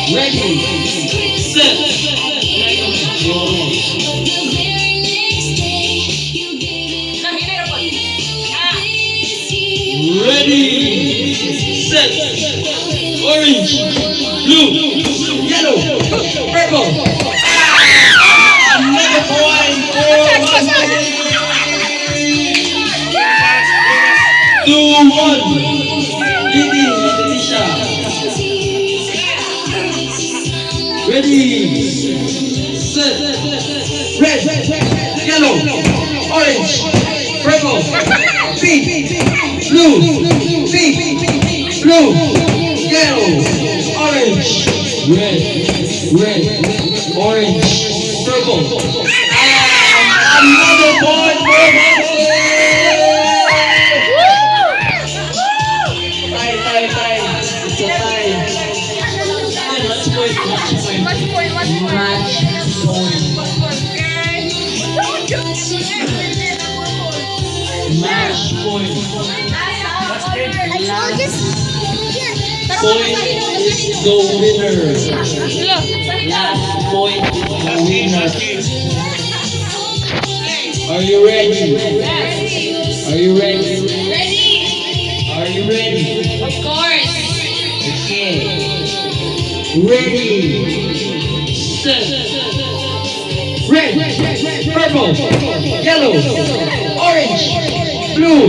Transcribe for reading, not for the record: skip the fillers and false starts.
Ready, set, go. Ready, set, orange, blue, yellow, purple. Another point for 2-1. Leading Leticia. Ready, set, red, yellow, orange, purple, pink, blue, pink, blue, yellow, orange, red, orange, purple. And another point for Monse! Tie. It's a tie. Match point. Match point. Match point. Point is the winner. Last point is the winner. Are you ready? Are you ready? Are you ready? Of course. Okay. Ready. Set. Red, purple, yellow, orange, blue,